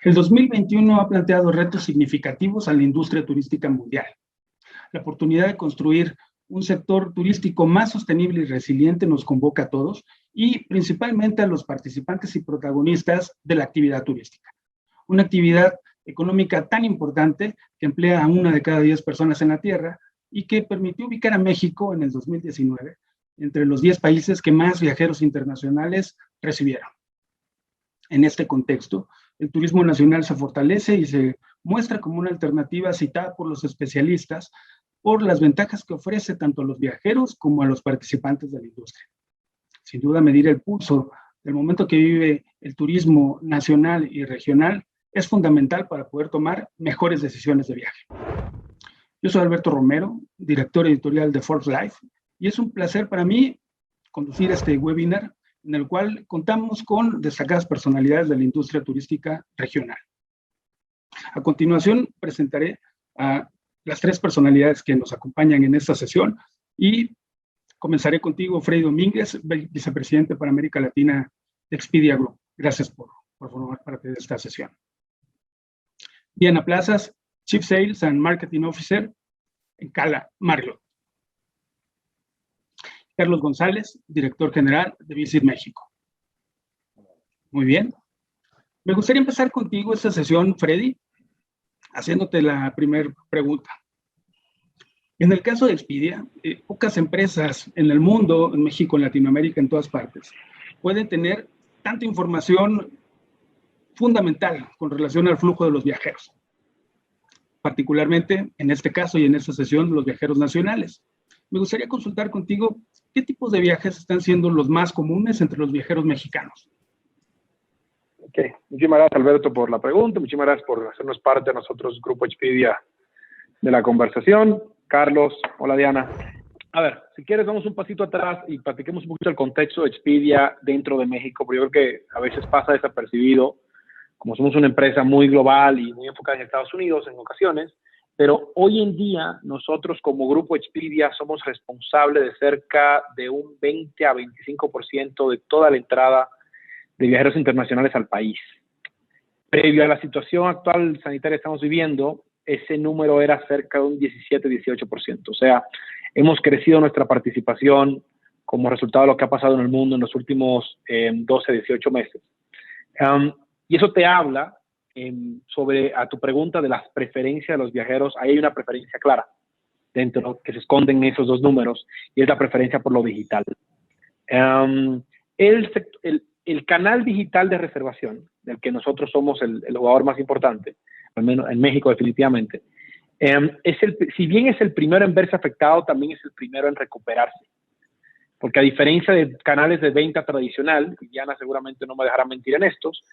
El 2021 ha planteado retos significativos a la industria turística mundial. La oportunidad de construir un sector turístico más sostenible y resiliente nos convoca a todos y principalmente a los participantes y protagonistas de la actividad turística. Una actividad económica tan importante que emplea a 1 de cada 10 personas en la Tierra y que permitió ubicar a México en el 2019 entre los 10 países que más viajeros internacionales recibieron. En este contexto, el turismo nacional se fortalece y se muestra como una alternativa citada por los especialistas por las ventajas que ofrece tanto a los viajeros como a los participantes de la industria. Sin duda, medir el pulso del momento que vive el turismo nacional y regional es fundamental para poder tomar mejores decisiones de viaje. Yo soy Alberto Romero, director editorial de Forbes Life, y es un placer para mí conducir este webinar en el cual contamos con destacadas personalidades de la industria turística regional. A continuación, presentaré a las 3 personalidades que nos acompañan en esta sesión y comenzaré contigo, Freddy Domínguez, vicepresidente para América Latina de Expedia Group. Gracias por formar parte de esta sesión. Diana Plazas, Chief Sales and Marketing Officer en Cala Marriott. Carlos González, director general de Visit México. Muy bien. Me gustaría empezar contigo esta sesión, Freddy, haciéndote la primera pregunta. En el caso de Expedia, pocas empresas en el mundo, en México, en Latinoamérica, en todas partes, pueden tener tanta información fundamental con relación al flujo de los viajeros. Particularmente, en este caso y en esta sesión, los viajeros nacionales. Me gustaría consultar contigo qué tipos de viajes están siendo los más comunes entre los viajeros mexicanos. Ok, muchísimas gracias, Alberto, por la pregunta. Muchísimas gracias por hacernos parte de nosotros, Grupo Expedia, de la conversación. Carlos, hola Diana. A ver, si quieres, vamos un pasito atrás y platiquemos un poquito el contexto de Expedia dentro de México, porque yo creo que a veces pasa desapercibido, como somos una empresa muy global y muy enfocada en Estados Unidos en ocasiones, pero hoy en día nosotros como Grupo Expedia somos responsables de cerca de un 20 a 25% de toda la entrada de viajeros internacionales al país. Previo a la situación actual sanitaria que estamos viviendo, ese número era cerca de un 17-18%. O sea, hemos crecido nuestra participación como resultado de lo que ha pasado en el mundo en los últimos 12, 18 meses. Y eso te habla sobre a tu pregunta de las preferencias de los viajeros. Ahí hay una preferencia clara dentro que se esconden esos dos números, y es la preferencia por lo digital. El canal digital de reservación, del que nosotros somos el jugador más importante, al menos en México definitivamente, si bien es el primero en verse afectado, también es el primero en recuperarse. Porque a diferencia de canales de venta tradicional, y Diana seguramente no me dejará mentir en estos,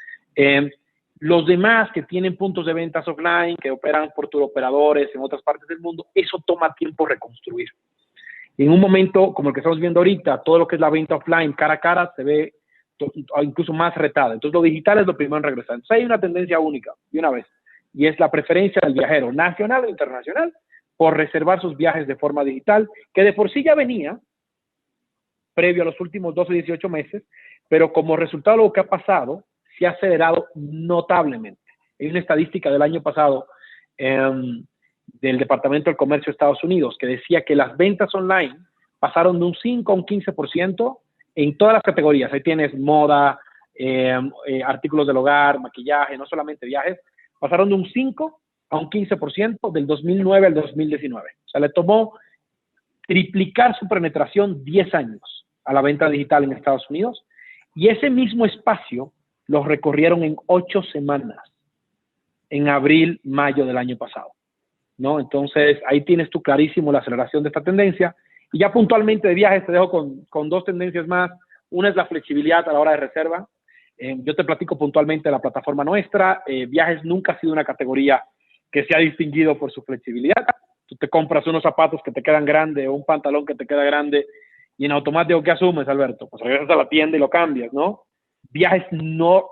los demás que tienen puntos de ventas offline, que operan por turoperadores en otras partes del mundo, eso toma tiempo reconstruir. Y en un momento como el que estamos viendo ahorita, todo lo que es la venta offline cara a cara se ve incluso más retada. Entonces lo digital es lo primero en regresar. Entonces hay una tendencia única, de una vez, y es la preferencia del viajero nacional o internacional por reservar sus viajes de forma digital, que de por sí ya venía previo a los últimos 12 o 18 meses, pero como resultado de lo que ha pasado, se ha acelerado notablemente. Hay una estadística del año pasado del Departamento del Comercio de Estados Unidos que decía que las ventas online pasaron de un 5 a un 15% en todas las categorías. Ahí tienes moda, artículos del hogar, maquillaje, no solamente viajes, pasaron de un 5 a un 15% del 2009 al 2019. O sea, le tomó triplicar su penetración 10 años a la venta digital en Estados Unidos, y ese mismo espacio lo recorrieron en 8 semanas, en abril, mayo del año pasado, ¿no? Entonces, ahí tienes tú clarísimo la aceleración de esta tendencia. Y ya puntualmente de viajes te dejo con dos tendencias más. Una es la flexibilidad a la hora de reserva. Yo te platico puntualmente de la plataforma nuestra. Viajes nunca ha sido una categoría que se ha distinguido por su flexibilidad. Tú te compras unos zapatos que te quedan grandes o un pantalón que te queda grande y en automático, ¿qué asumes, Alberto? Pues regresas a la tienda y lo cambias, ¿no? Viajes no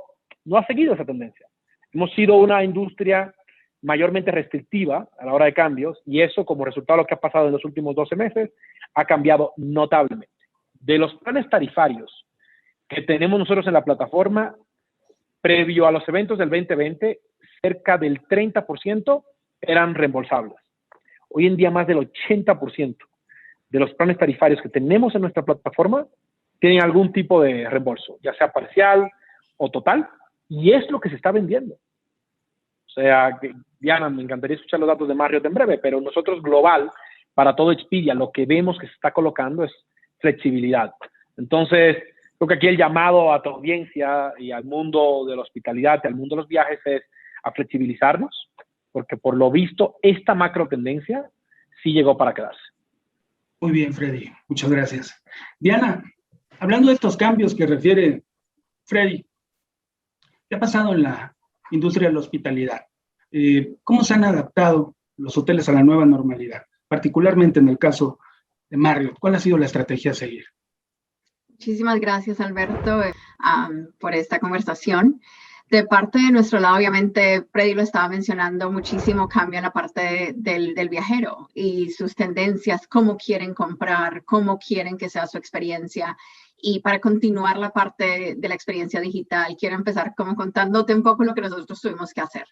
ha seguido esa tendencia. Hemos sido una industria mayormente restrictiva a la hora de cambios, y eso, como resultado de lo que ha pasado en los últimos 12 meses, ha cambiado notablemente. De los planes tarifarios que tenemos nosotros en la plataforma, previo a los eventos del 2020, cerca del 30% eran reembolsables. Hoy en día más del 80% de los planes tarifarios que tenemos en nuestra plataforma tienen algún tipo de reembolso, ya sea parcial o total, y es lo que se está vendiendo. O sea, Diana, me encantaría escuchar los datos de Marriott en breve, pero nosotros global, para todo Expedia, lo que vemos que se está colocando es flexibilidad. Entonces, creo que aquí el llamado a tu audiencia y al mundo de la hospitalidad y al mundo de los viajes es a flexibilizarnos, porque por lo visto esta macro tendencia sí llegó para quedarse. Muy bien, Freddy, muchas gracias. Diana, hablando de estos cambios que refiere Freddy, ¿qué ha pasado en la industria de la hospitalidad? ¿Cómo se han adaptado los hoteles a la nueva normalidad? Particularmente en el caso de Marriott, ¿cuál ha sido la estrategia a seguir? Muchísimas gracias, Alberto, por esta conversación. De parte de nuestro lado, obviamente, Freddy lo estaba mencionando, muchísimo cambio en la parte del viajero y sus tendencias, cómo quieren comprar, cómo quieren que sea su experiencia. Y para continuar la parte de la experiencia digital, quiero empezar como contándote un poco lo que nosotros tuvimos que hacer.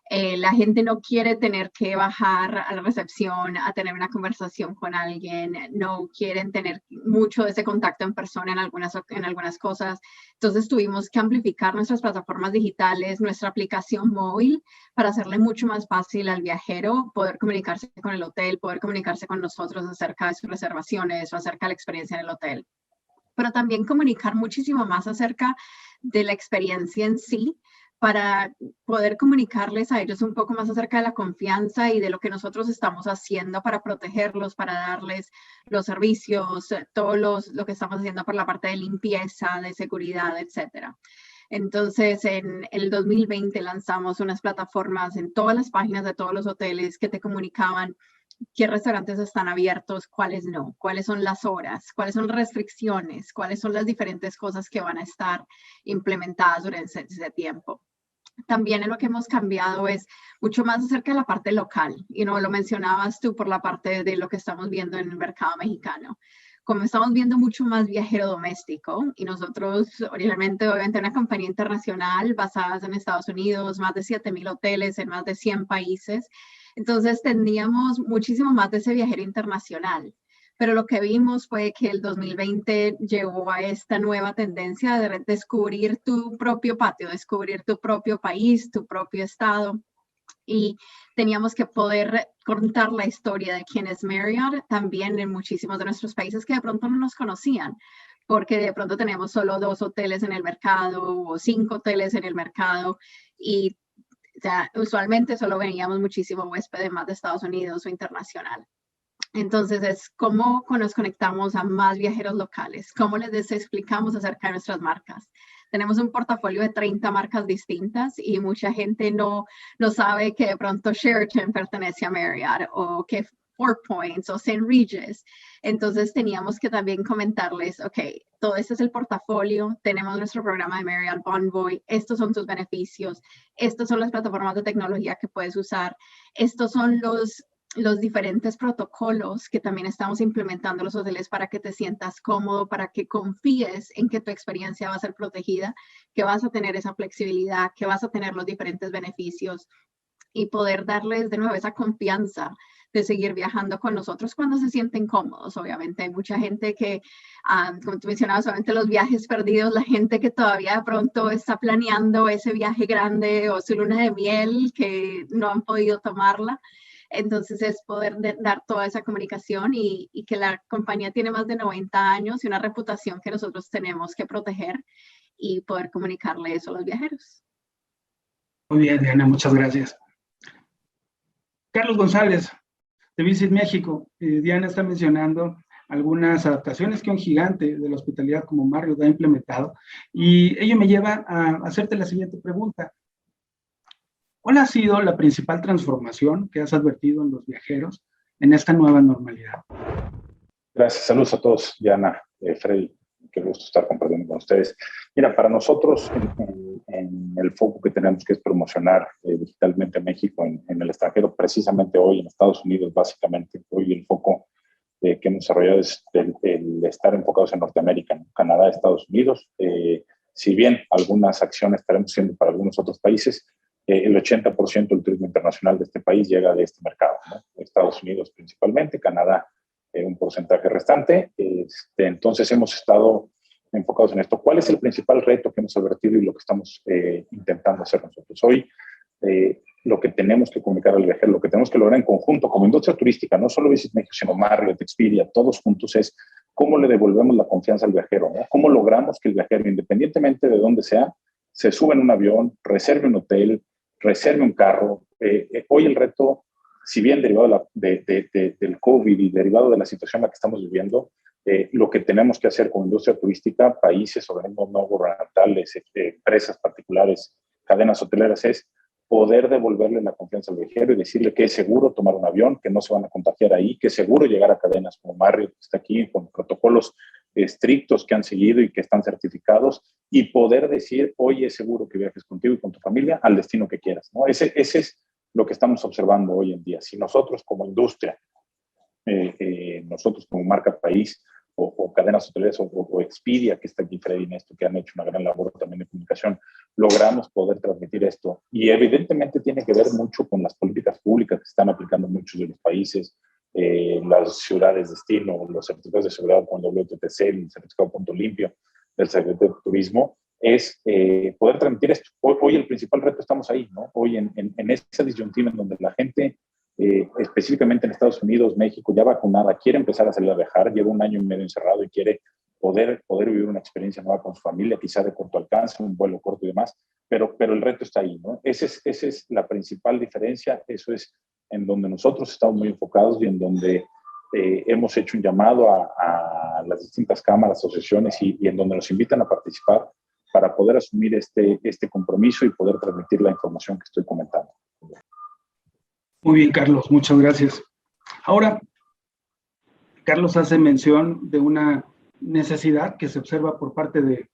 La gente no quiere tener que bajar a la recepción a tener una conversación con alguien, no quieren tener mucho de ese contacto en persona en algunas cosas. Entonces tuvimos que amplificar nuestras plataformas digitales, nuestra aplicación móvil, para hacerle mucho más fácil al viajero poder comunicarse con el hotel, poder comunicarse con nosotros acerca de sus reservaciones o acerca de la experiencia en el hotel. Pero también comunicar muchísimo más acerca de la experiencia en sí, para poder comunicarles a ellos un poco más acerca de la confianza y de lo que nosotros estamos haciendo para protegerlos, para darles los servicios, lo que estamos haciendo por la parte de limpieza, de seguridad, etcétera. Entonces, en el 2020 lanzamos unas plataformas en todas las páginas de todos los hoteles que te comunicaban qué restaurantes están abiertos, cuáles no, cuáles son las horas, cuáles son las restricciones, cuáles son las diferentes cosas que van a estar implementadas durante ese tiempo. También en lo que hemos cambiado es mucho más acerca de la parte local, y no lo mencionabas tú por la parte de lo que estamos viendo en el mercado mexicano. Como estamos viendo mucho más viajero doméstico, y nosotros originalmente, obviamente, una compañía internacional basada en Estados Unidos, más de 7,000 hoteles en más de 100 países, entonces teníamos muchísimo más de ese viajero internacional. pero lo que vimos fue que el 2020 llevó a esta nueva tendencia de descubrir tu propio patio, descubrir tu propio país, tu propio estado. Y teníamos que poder contar la historia de quién es Marriott también en muchísimos de nuestros países que de pronto no nos conocían, porque de pronto tenemos solo 2 hoteles en el mercado o 5 hoteles en el mercado y usualmente solo veníamos muchísimo huéspedes más de Estados Unidos o internacional. Entonces es cómo nos conectamos a más viajeros locales, cómo les explicamos acerca de nuestras marcas. Tenemos un portafolio de 30 marcas distintas y mucha gente no sabe que de pronto Sheraton pertenece a Marriott o que Four Points o St. Regis. Entonces teníamos que también comentarles, ok, todo este es el portafolio, tenemos nuestro programa de Marriott Bonvoy, estos son tus beneficios, estas son las plataformas de tecnología que puedes usar, estos son los diferentes protocolos que también estamos implementando los hoteles para que te sientas cómodo, para que confíes en que tu experiencia va a ser protegida, que vas a tener esa flexibilidad, que vas a tener los diferentes beneficios y poder darles de nuevo esa confianza de seguir viajando con nosotros cuando se sienten cómodos. Obviamente hay mucha gente que, como tú mencionabas, solamente los viajes perdidos, la gente que todavía de pronto está planeando ese viaje grande o su luna de miel que no han podido tomarla. Entonces es poder dar toda esa comunicación y que la compañía tiene más de 90 años y una reputación que nosotros tenemos que proteger y poder comunicarle eso a los viajeros. Muy bien, Diana, muchas gracias. Carlos González, de Visit México. Diana está mencionando algunas adaptaciones que un gigante de la hospitalidad como Marriott ha implementado y ello me lleva a hacerte la siguiente pregunta. ¿Cuál ha sido la principal transformación que has advertido en los viajeros en esta nueva normalidad? Gracias, saludos a todos, Diana, Freddy, qué gusto estar compartiendo con ustedes. Mira, para nosotros, en el foco que tenemos que es promocionar digitalmente México en el extranjero, precisamente hoy en Estados Unidos, básicamente, hoy el foco que hemos desarrollado es el estar enfocados en Norteamérica, ¿no? Canadá, Estados Unidos. Si bien algunas acciones estaremos haciendo para algunos otros países, el 80% del turismo internacional de este país llega de este mercado, ¿no? Estados Unidos principalmente, Canadá un porcentaje restante. Entonces hemos estado enfocados en esto. ¿Cuál es el principal reto que hemos advertido y lo que estamos intentando hacer nosotros? Hoy lo que tenemos que comunicar al viajero, lo que tenemos que lograr en conjunto como industria turística, no solo Visit México, sino Marriott, Expedia, todos juntos, es cómo le devolvemos la confianza al viajero, ¿no? Cómo logramos que el viajero, independientemente de dónde sea, se suba en un avión, reserve un hotel, reserve un carro. Hoy el reto, si bien derivado del COVID y derivado de la situación en la que estamos viviendo, lo que tenemos que hacer como industria turística, países, organismos no gubernamentales, empresas particulares, cadenas hoteleras, es poder devolverle la confianza al viajero y decirle que es seguro tomar un avión, que no se van a contagiar ahí, que es seguro llegar a cadenas como Marriott, que está aquí, con protocolos estrictos que han seguido y que están certificados, y poder decir, hoy es seguro que viajes contigo y con tu familia al destino que quieras, ¿no? Ese es lo que estamos observando hoy en día. Si nosotros como industria, nosotros como marca país, o cadenas hoteleras, o Expedia, que está aquí Freddy en esto, que han hecho una gran labor también de comunicación, logramos poder transmitir esto. Y evidentemente tiene que ver mucho con las políticas públicas que están aplicando muchos de los países, las ciudades destino, los certificados de seguridad con WTTC, el certificado Punto Limpio del Secretario de Turismo, es poder transmitir esto. Hoy el principal reto estamos ahí, ¿no? Hoy en esa disyuntiva en donde la gente, específicamente en Estados Unidos, México, ya vacunada, quiere empezar a salir a viajar, lleva 1 año y medio encerrado y quiere poder vivir una experiencia nueva con su familia, quizá de corto alcance, un vuelo corto y demás, pero el reto está ahí, ¿no? Esa es la principal diferencia, eso es en donde nosotros estamos muy enfocados y en donde hemos hecho un llamado a las distintas cámaras, asociaciones y en donde nos invitan a participar para poder asumir este compromiso y poder transmitir la información que estoy comentando. Muy bien, Carlos, muchas gracias. Ahora, Carlos hace mención de una necesidad que se observa por parte de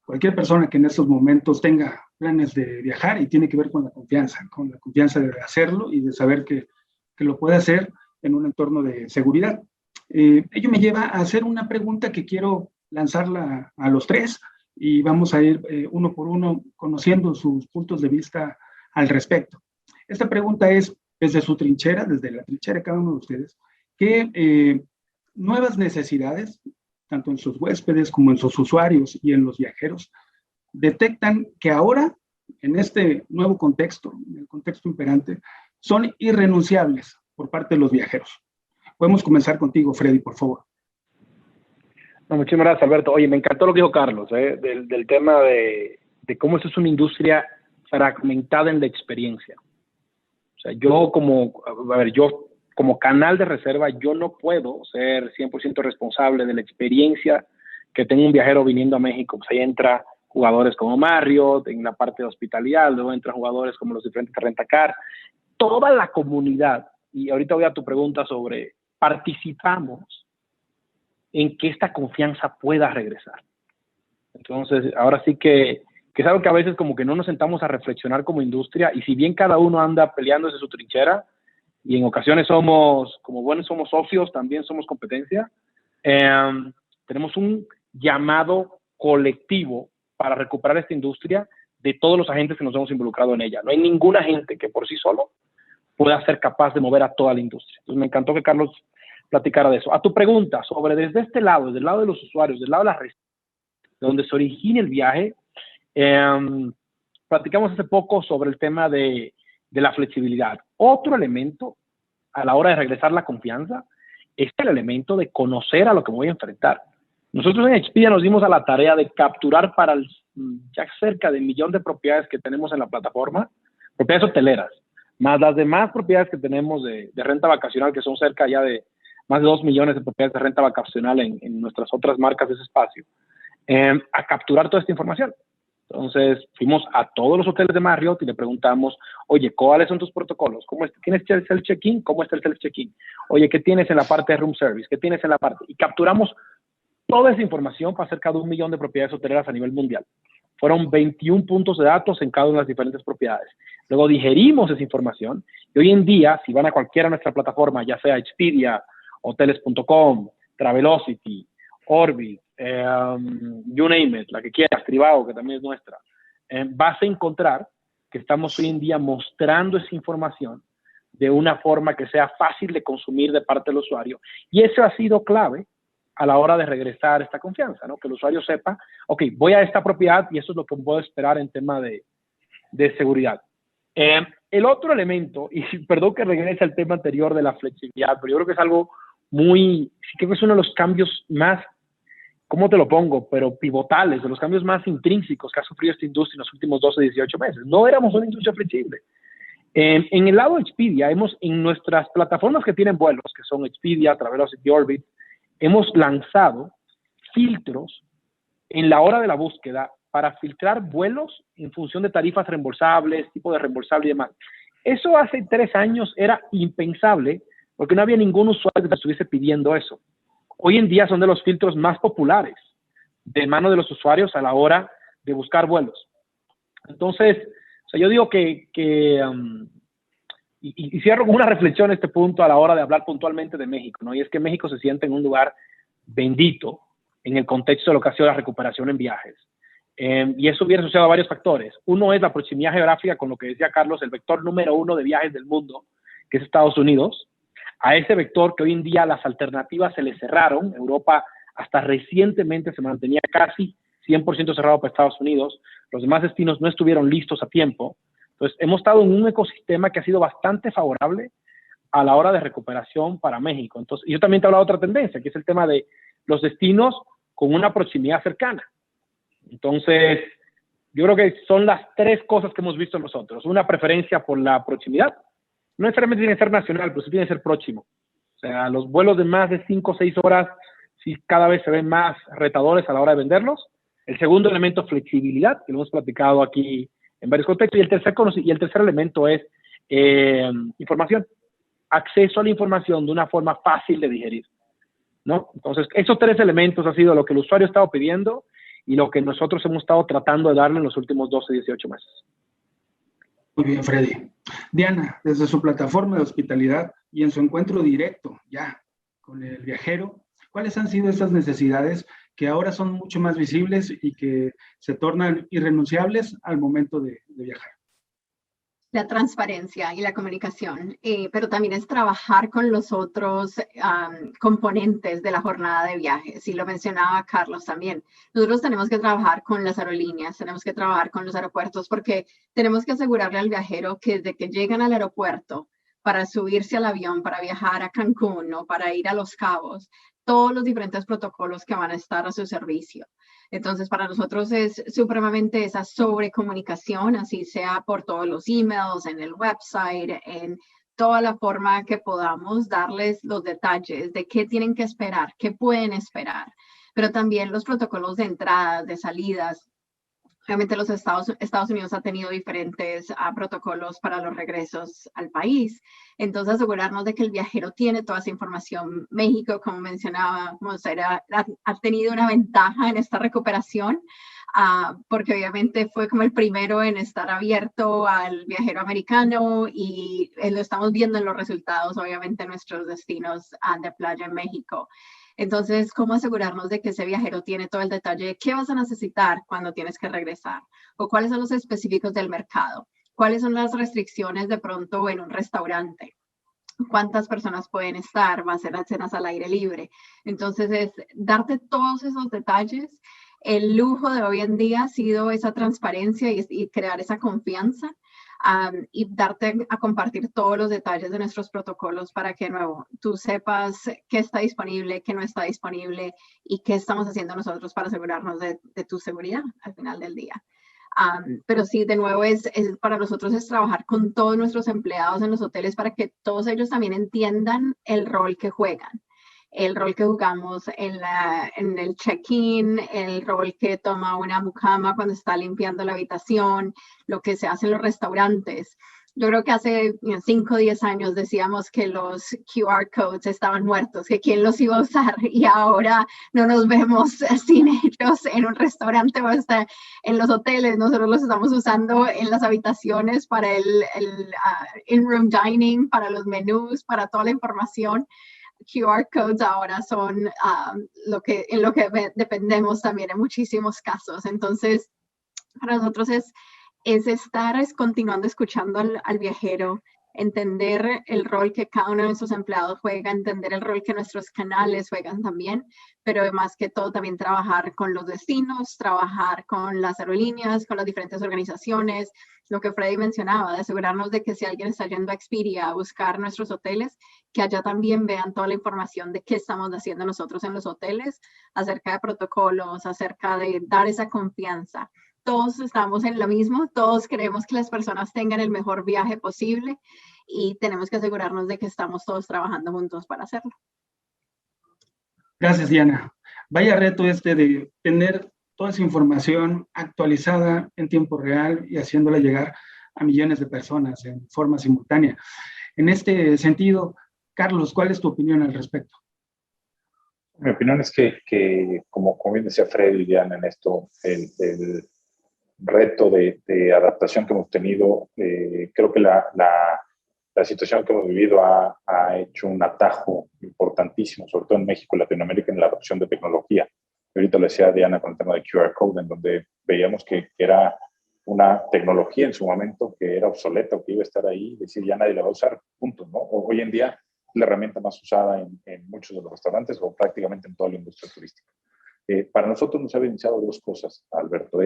cualquier persona que en estos momentos tenga planes de viajar y tiene que ver con la confianza de hacerlo y de saber que lo puede hacer en un entorno de seguridad. Ello me lleva a hacer una pregunta que quiero lanzarla a los tres y vamos a ir uno por uno conociendo sus puntos de vista al respecto. Esta pregunta es, desde su trinchera, desde la trinchera de cada uno de ustedes, ¿qué nuevas necesidades, tanto en sus huéspedes como en sus usuarios y en los viajeros, detectan que ahora, en este nuevo contexto, en el contexto imperante, son irrenunciables por parte de los viajeros. Podemos comenzar contigo, Freddy, por favor. No, muchísimas gracias, Alberto. Oye, me encantó lo que dijo Carlos, del tema de cómo esto es una industria fragmentada en la experiencia. O sea, yo como canal de reserva, yo no puedo ser 100% responsable de la experiencia que tenga un viajero viniendo a México. Pues ahí entra jugadores como Marriott, en la parte de hospitalidad, luego entran jugadores como los diferentes Rentacar, toda la comunidad. Y ahorita voy a tu pregunta sobre participamos en que esta confianza pueda regresar. Entonces, ahora sí que es algo que a veces como que no nos sentamos a reflexionar como industria, y si bien cada uno anda peleando desde su trinchera, y en ocasiones somos socios, también somos competencia, tenemos un llamado colectivo para recuperar esta industria de todos los agentes que nos hemos involucrado en ella. No hay ningún agente que por sí solo pueda ser capaz de mover a toda la industria. Entonces, me encantó que Carlos platicara de eso. A tu pregunta sobre desde este lado, desde el lado de los usuarios, del lado de la red, de donde se origina el viaje, platicamos hace poco sobre el tema de la flexibilidad. Otro elemento a la hora de regresar la confianza es el elemento de conocer a lo que me voy a enfrentar. Nosotros en Expedia nos dimos a la tarea de capturar para ya cerca de 1 millón de propiedades que tenemos en la plataforma, propiedades hoteleras, más las demás propiedades que tenemos de renta vacacional, que son cerca ya de más de 2 millones de propiedades de renta vacacional en nuestras otras marcas de ese espacio, a capturar toda esta información. Entonces, fuimos a todos los hoteles de Marriott y le preguntamos, oye, ¿cuáles son tus protocolos? ¿Tienes el check-in? ¿Cómo está el self-check-in? Oye, ¿qué tienes en la parte de room service? ¿Qué tienes en la parte? Y capturamos toda esa información para cerca de 1 millón de propiedades hoteleras a nivel mundial. Fueron 21 puntos de datos en cada una de las diferentes propiedades. Luego digerimos esa información y hoy en día, si van a cualquiera de nuestra plataforma, ya sea Expedia, Hoteles.com, Travelocity, Orbit, you name it, la que quieras, Trivago, que también es nuestra, vas a encontrar que estamos hoy en día mostrando esa información de una forma que sea fácil de consumir de parte del usuario. Y eso ha sido clave a la hora de regresar esta confianza, ¿no? Que el usuario sepa, ok, voy a esta propiedad y eso es lo que puedo esperar en tema de seguridad. El otro elemento, y perdón que regrese al tema anterior de la flexibilidad, pero yo creo que es algo creo que es uno de los cambios más, ¿cómo te lo pongo? Pero pivotales, de los cambios más intrínsecos que ha sufrido esta industria en los últimos 12, 18 meses. No éramos una industria flexible. En el lado de Expedia, en nuestras plataformas que tienen vuelos, que son Expedia, Travelocity, Orbit, hemos lanzado filtros en la hora de la búsqueda para filtrar vuelos en función de tarifas reembolsables, tipo de reembolsable y demás. Eso hace 3 años era impensable porque no había ningún usuario que te estuviese pidiendo eso. Hoy en día son de los filtros más populares de mano de los usuarios a la hora de buscar vuelos. Entonces, o sea, yo digo y cierro con una reflexión en este punto a la hora de hablar puntualmente de México, ¿no? Y es que México se siente en un lugar bendito en el contexto de lo que ha sido la recuperación en viajes. Y eso viene asociado a varios factores. Uno es la proximidad geográfica, con lo que decía Carlos, el vector número 1 de viajes del mundo, que es Estados Unidos. A ese vector que hoy en día las alternativas se le cerraron. Europa hasta recientemente se mantenía casi 100% cerrado para Estados Unidos. Los demás destinos no estuvieron listos a tiempo. Entonces, hemos estado en un ecosistema que ha sido bastante favorable a la hora de recuperación para México. Entonces, y yo también te he hablado de otra tendencia, que es el tema de los destinos con una proximidad cercana. Entonces, yo creo que son las 3 cosas que hemos visto nosotros. Una preferencia por la proximidad. No necesariamente tiene que ser nacional, pero sí tiene que ser próximo. O sea, los vuelos de más de 5 o 6 horas sí cada vez se ven más retadores a la hora de venderlos. El segundo elemento, flexibilidad, que lo hemos platicado aquí en varios contextos. Y el tercer elemento es información. Acceso a la información de una forma fácil de digerir, ¿no? Entonces, esos 3 elementos ha sido lo que el usuario ha estado pidiendo y lo que nosotros hemos estado tratando de darle en los últimos 12, 18 meses. Muy bien, Freddy. Diana, desde su plataforma de hospitalidad y en su encuentro directo ya con el viajero, ¿cuáles han sido esas necesidades que ahora son mucho más visibles y que se tornan irrenunciables al momento de viajar? La transparencia y la comunicación, pero también es trabajar con los otros componentes de la jornada de viajes. Y lo mencionaba Carlos también. Nosotros tenemos que trabajar con las aerolíneas, tenemos que trabajar con los aeropuertos, porque tenemos que asegurarle al viajero que desde que llegan al aeropuerto para subirse al avión, para viajar a Cancún o para ir a Los Cabos, todos los diferentes protocolos que van a estar a su servicio. Entonces, para nosotros es supremamente esa sobrecomunicación, así sea por todos los emails, en el website, en toda la forma que podamos darles los detalles de qué tienen que esperar, qué pueden esperar, pero también los protocolos de entradas, de salidas. Obviamente los Estados Unidos ha tenido diferentes protocolos para los regresos al país. Entonces asegurarnos de que el viajero tiene toda esa información. México, como mencionábamos, ha tenido una ventaja en esta recuperación porque obviamente fue como el primero en estar abierto al viajero americano y lo estamos viendo en los resultados, obviamente, en nuestros destinos de playa en México. Entonces, ¿cómo asegurarnos de que ese viajero tiene todo el detalle de qué vas a necesitar cuando tienes que regresar? ¿O cuáles son los específicos del mercado? ¿Cuáles son las restricciones de pronto en un restaurante? ¿Cuántas personas pueden estar? ¿Va a ser cenas al aire libre? Entonces, es darte todos esos detalles. El lujo de hoy en día ha sido esa transparencia y crear esa confianza. Y darte a compartir todos los detalles de nuestros protocolos para que, de nuevo, tú sepas qué está disponible, qué no está disponible y qué estamos haciendo nosotros para asegurarnos de tu seguridad al final del día. Pero sí, de nuevo, para nosotros es trabajar con todos nuestros empleados en los hoteles para que todos ellos también entiendan el rol que juegan. El rol que jugamos en el check-in, el rol que toma una mucama cuando está limpiando la habitación, lo que se hace en los restaurantes. Yo creo que hace 5 o 10 años decíamos que los QR codes estaban muertos, que quién los iba a usar, y ahora no nos vemos sin ellos en un restaurante o hasta en los hoteles. Nosotros los estamos usando en las habitaciones para el in-room dining, para los menús, para toda la información. QR codes ahora son en lo que dependemos también en muchísimos casos. Entonces, para nosotros es estar continuando escuchando al viajero, entender el rol que cada uno de nuestros empleados juega, entender el rol que nuestros canales juegan también, pero más que todo también trabajar con los destinos, trabajar con las aerolíneas, con las diferentes organizaciones, lo que Freddy mencionaba, de asegurarnos de que si alguien está yendo a Expedia a buscar nuestros hoteles, que allá también vean toda la información de qué estamos haciendo nosotros en los hoteles, acerca de protocolos, acerca de dar esa confianza. Todos estamos en lo mismo, todos queremos que las personas tengan el mejor viaje posible y tenemos que asegurarnos de que estamos todos trabajando juntos para hacerlo. Gracias, Diana. Vaya reto de tener toda esa información actualizada en tiempo real y haciéndola llegar a millones de personas en forma simultánea. En este sentido, Carlos, ¿cuál es tu opinión al respecto? Mi opinión es que como bien decía Freddy y Diana en esto, el reto de adaptación que hemos tenido, creo que la situación que hemos vivido ha hecho un atajo importantísimo, sobre todo en México y Latinoamérica, en la adopción de tecnología. Y ahorita lo decía Diana con el tema de QR Code, en donde veíamos que era una tecnología en su momento que era obsoleta o que iba a estar ahí, decir ya nadie la va a usar, punto, ¿no? Hoy en día es la herramienta más usada en muchos de los restaurantes o prácticamente en toda la industria turística. Para nosotros nos ha evidenciado dos cosas, Alberto.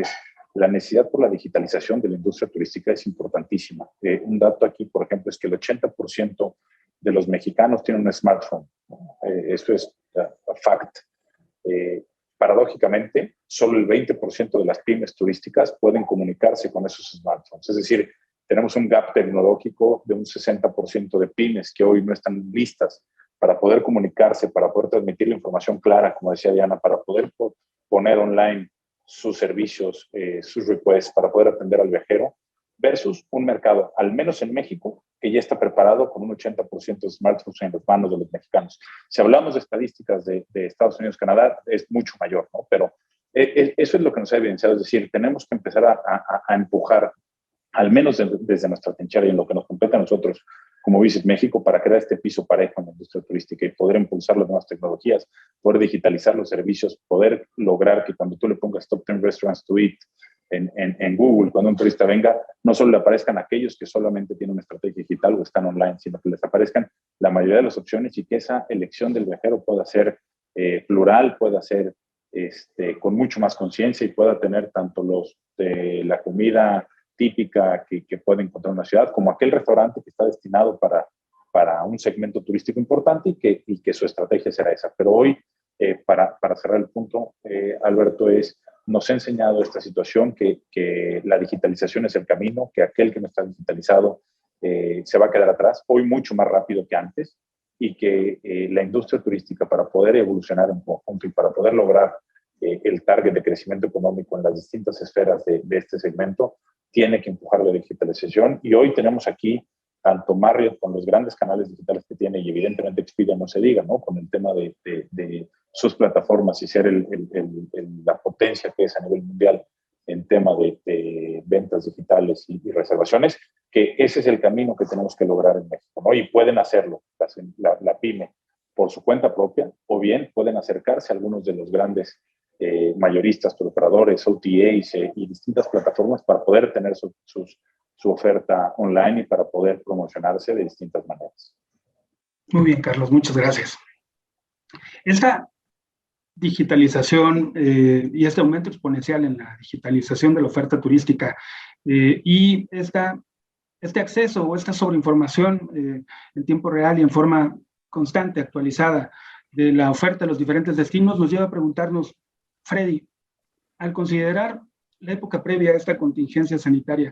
La necesidad por la digitalización de la industria turística es importantísima. Un dato aquí, por ejemplo, es que el 80% de los mexicanos tienen un smartphone. Eso es fact. Paradójicamente, solo el 20% de las pymes turísticas pueden comunicarse con esos smartphones. Es decir, tenemos un gap tecnológico de un 60% de pymes que hoy no están listas para poder comunicarse, para poder transmitir la información clara, como decía Diana, para poder poner online sus servicios, sus requests, para poder atender al viajero, versus un mercado, al menos en México, que ya está preparado con un 80% de smartphones en las manos de los mexicanos. Si hablamos de estadísticas de Estados Unidos, Canadá, es mucho mayor, ¿no? Pero eso es lo que nos ha evidenciado, es decir, tenemos que empezar a empujar, al menos desde nuestra trinchera y en lo que nos compete a nosotros como Visit México, para crear este piso parejo en la industria turística y poder impulsar las nuevas tecnologías, poder digitalizar los servicios, poder lograr que cuando tú le pongas Top 10 Restaurants to Eat en Google, cuando un turista venga, no solo le aparezcan aquellos que solamente tienen una estrategia digital o están online, sino que les aparezcan la mayoría de las opciones y que esa elección del viajero pueda ser plural, pueda ser con mucho más conciencia y pueda tener tanto los de la comida típica que puede encontrar en una ciudad, como aquel restaurante que está destinado para un segmento turístico importante y que su estrategia será esa. Pero hoy, para cerrar el punto, Alberto, nos ha enseñado esta situación que la digitalización es el camino, que aquel que no está digitalizado se va a quedar atrás, hoy mucho más rápido que antes, y que la industria turística, para poder evolucionar en conjunto y para poder lograr el target de crecimiento económico en las distintas esferas de este segmento, tiene que empujar la digitalización. Y hoy tenemos aquí tanto Marriott con los grandes canales digitales que tiene, y evidentemente Expedia no se diga, ¿no? Con el tema de sus plataformas y ser la potencia que es a nivel mundial en tema de ventas digitales y reservaciones, que ese es el camino que tenemos que lograr en México, ¿no? Y pueden hacerlo la pyme por su cuenta propia, o bien pueden acercarse a algunos de los grandes mayoristas, operadores, OTAs y distintas plataformas para poder tener su oferta online y para poder promocionarse de distintas maneras. Muy bien, Carlos, muchas gracias. Esta digitalización y este aumento exponencial en la digitalización de la oferta turística y este acceso o esta sobreinformación en tiempo real y en forma constante, actualizada, de la oferta de los diferentes destinos, nos lleva a preguntarnos, Freddy, al considerar la época previa a esta contingencia sanitaria,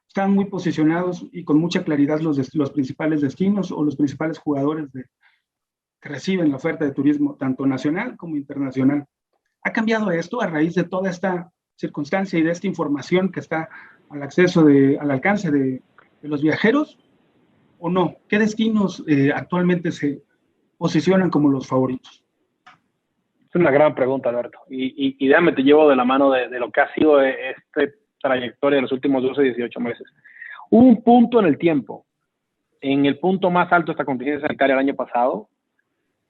¿están muy posicionados y con mucha claridad los principales destinos o los principales jugadores que reciben la oferta de turismo, tanto nacional como internacional? ¿Ha cambiado esto a raíz de toda esta circunstancia y de esta información que está al alcance de los viajeros o no? ¿Qué destinos actualmente se posicionan como los favoritos? Es una gran pregunta, Alberto. Y déjame, te llevo de la mano de lo que ha sido esta trayectoria de los últimos 12, 18 meses. Hubo un punto en el tiempo, en el punto más alto de esta contingencia sanitaria el año pasado,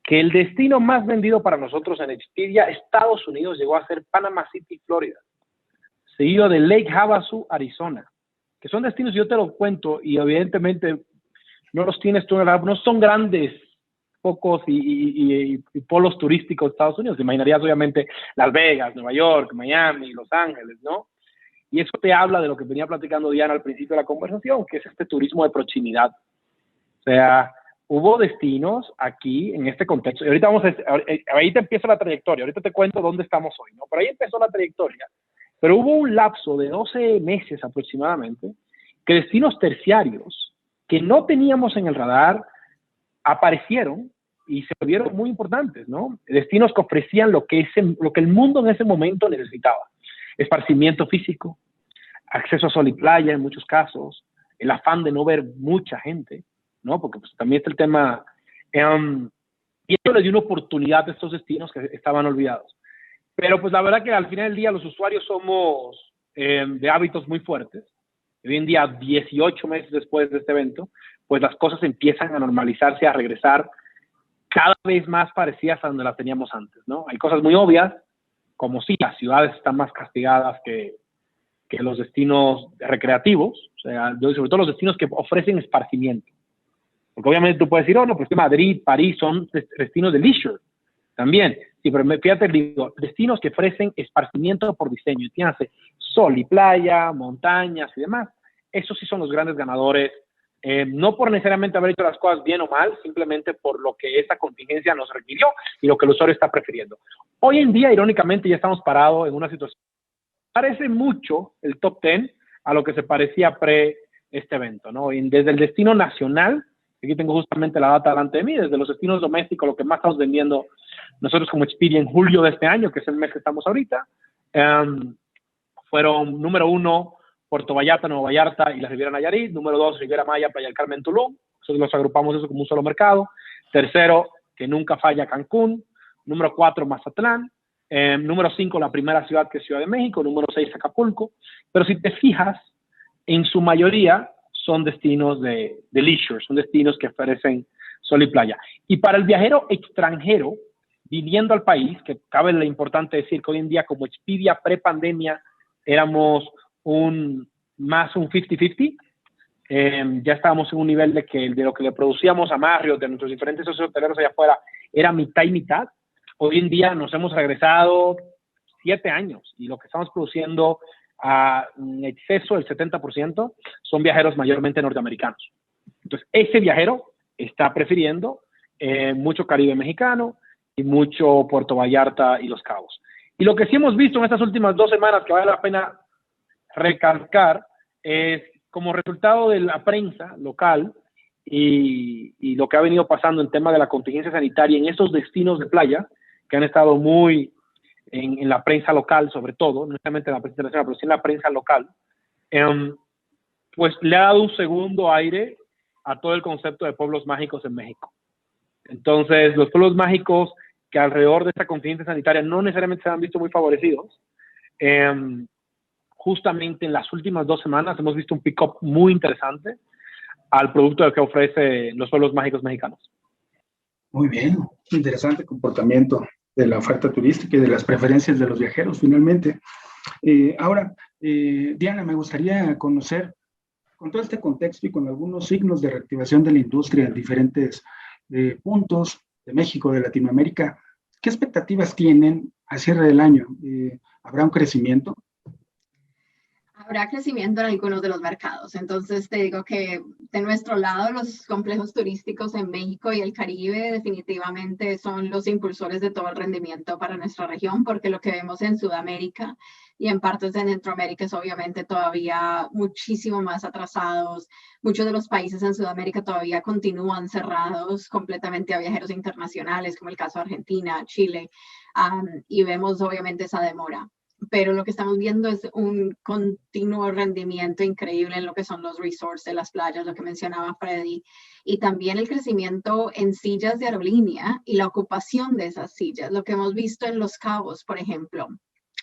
que el destino más vendido para nosotros en Expedia, Estados Unidos, llegó a ser Panama City, Florida, seguido de Lake Havasu, Arizona, que son destinos, yo te lo cuento, y evidentemente no los tienes tú, no son grandes focos y polos turísticos de Estados Unidos. Te imaginarías obviamente Las Vegas, Nueva York, Miami, Los Ángeles, ¿no? Y eso te habla de lo que venía platicando Diana al principio de la conversación, que es este turismo de proximidad. O sea, hubo destinos aquí en este contexto, y ahorita ahí te empieza la trayectoria, ahorita te cuento dónde estamos hoy, ¿no? Pero ahí empezó la trayectoria, pero hubo un lapso de 12 meses aproximadamente, que destinos terciarios que no teníamos en el radar aparecieron y se volvieron muy importantes, ¿no? Destinos que ofrecían lo que el mundo en ese momento necesitaba: esparcimiento físico, acceso a sol y playa en muchos casos, el afán de no ver mucha gente, ¿no? Porque pues, también está el tema, y esto le dio una oportunidad a estos destinos que estaban olvidados. Pero pues la verdad que al final del día los usuarios somos de hábitos muy fuertes. Hoy en día, 18 meses después de este evento, pues las cosas empiezan a normalizarse, a regresar cada vez más parecidas a donde las teníamos antes, ¿no? Hay cosas muy obvias, como sí, las ciudades están más castigadas que los destinos recreativos, o sea, sobre todo los destinos que ofrecen esparcimiento. Porque obviamente tú puedes decir, oh, no, pues que Madrid, París son destinos de leisure también. Sí, pero fíjate, digo, destinos que ofrecen esparcimiento por diseño, entiéndase, sol y playa, montañas y demás. Esos sí son los grandes ganadores, no por necesariamente haber hecho las cosas bien o mal, simplemente por lo que esta contingencia nos requirió y lo que el usuario está prefiriendo. Hoy en día, irónicamente, ya estamos parados en una situación parece mucho el top 10 a lo que se parecía pre este evento, ¿no? Y desde el destino nacional, aquí tengo justamente la data delante de mí, desde los destinos domésticos, lo que más estamos vendiendo nosotros como Expedia en julio de este año, que es el mes que estamos ahorita, fueron número 1, Puerto Vallarta, Nueva Vallarta y la Riviera Nayarit, número 2, Riviera Maya, Playa del Carmen, Tulum, nosotros los agrupamos eso como un solo mercado, tercero, que nunca falla, Cancún, número 4, Mazatlán, número 5, la primera ciudad que es Ciudad de México, número 6, Acapulco, pero si te fijas, en su mayoría son destinos de leisure, son destinos que ofrecen sol y playa. Y para el viajero extranjero, viniendo al país, que cabe lo importante decir que hoy en día como Expedia pre-pandemia éramos más un 50-50. Ya estábamos en un nivel de lo que le producíamos a Marriott, de nuestros diferentes socios hoteleros allá afuera, era mitad y mitad. Hoy en día nos hemos regresado 7 años y lo que estamos produciendo en exceso del 70% son viajeros mayormente norteamericanos. Entonces, ese viajero está prefiriendo mucho Caribe mexicano y mucho Puerto Vallarta y Los Cabos. Y lo que sí hemos visto en estas últimas 2 semanas que vale la pena recalcar es como resultado de la prensa local y lo que ha venido pasando en tema de la contingencia sanitaria en esos destinos de playa que han estado muy en la prensa local, sobre todo, no necesariamente en la prensa internacional, pero sí en la prensa local, pues le ha dado un segundo aire a todo el concepto de pueblos mágicos en México. Entonces, los pueblos mágicos que alrededor de esta contingencia sanitaria no necesariamente se han visto muy favorecidos, justamente en las últimas 2 semanas hemos visto un pick-up muy interesante al producto que ofrece los pueblos mágicos mexicanos. Muy bien, interesante comportamiento de la oferta turística y de las preferencias de los viajeros, finalmente. Ahora, Diana, me gustaría conocer, con todo este contexto y con algunos signos de reactivación de la industria en diferentes puntos de México, de Latinoamérica, ¿qué expectativas tienen a cierre del año? ¿Habrá un crecimiento? Habrá crecimiento en algunos de los mercados. Entonces, te digo que de nuestro lado, los complejos turísticos en México y el Caribe definitivamente son los impulsores de todo el rendimiento para nuestra región, porque lo que vemos en Sudamérica y en partes de Centroamérica es obviamente todavía muchísimo más atrasados. Muchos de los países en Sudamérica todavía continúan cerrados completamente a viajeros internacionales, como el caso de Argentina, Chile, y vemos obviamente esa demora. Pero lo que estamos viendo es un continuo rendimiento increíble en lo que son los resorts de las playas, lo que mencionaba Freddy, y también el crecimiento en sillas de aerolínea y la ocupación de esas sillas, lo que hemos visto en Los Cabos, por ejemplo,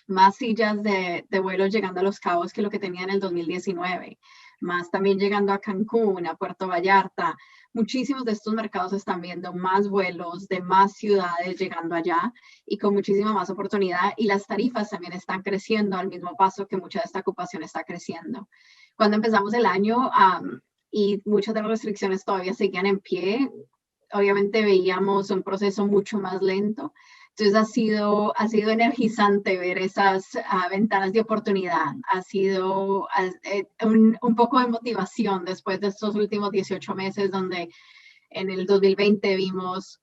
más sillas de vuelo llegando a Los Cabos que lo que tenía en el 2019, más también llegando a Cancún, a Puerto Vallarta. Muchísimos de estos mercados están viendo más vuelos de más ciudades llegando allá y con muchísima más oportunidad, y las tarifas también están creciendo al mismo paso que mucha de esta ocupación está creciendo. Cuando empezamos el año y muchas de las restricciones todavía seguían en pie, obviamente veíamos un proceso mucho más lento. Entonces ha sido energizante ver esas ventanas de oportunidad. Ha sido un poco de motivación después de estos últimos 18 meses donde en el 2020 vimos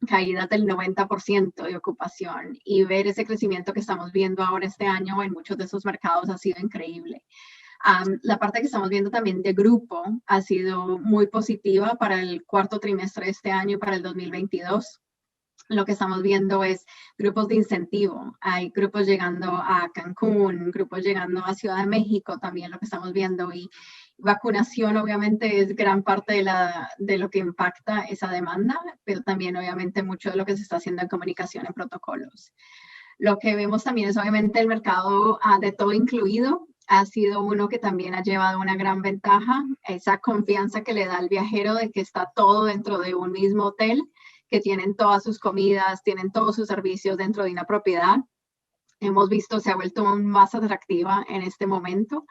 caídas del 90% de ocupación, y ver ese crecimiento que estamos viendo ahora este año en muchos de esos mercados ha sido increíble. La parte que estamos viendo también de grupo ha sido muy positiva para el 4º trimestre de este año y para el 2022. Lo que estamos viendo es grupos de incentivo. Hay grupos llegando a Cancún, grupos llegando a Ciudad de México, también lo que estamos viendo. Y vacunación obviamente es gran parte de lo que impacta esa demanda, pero también obviamente mucho de lo que se está haciendo en comunicación, en protocolos. Lo que vemos también es obviamente el mercado de todo incluido. Ha sido uno que también ha llevado una gran ventaja, esa confianza que le da al viajero de que está todo dentro de un mismo hotel, que tienen todas sus comidas, tienen todos sus servicios dentro de una propiedad. Hemos visto, se ha vuelto aún más atractiva en este momento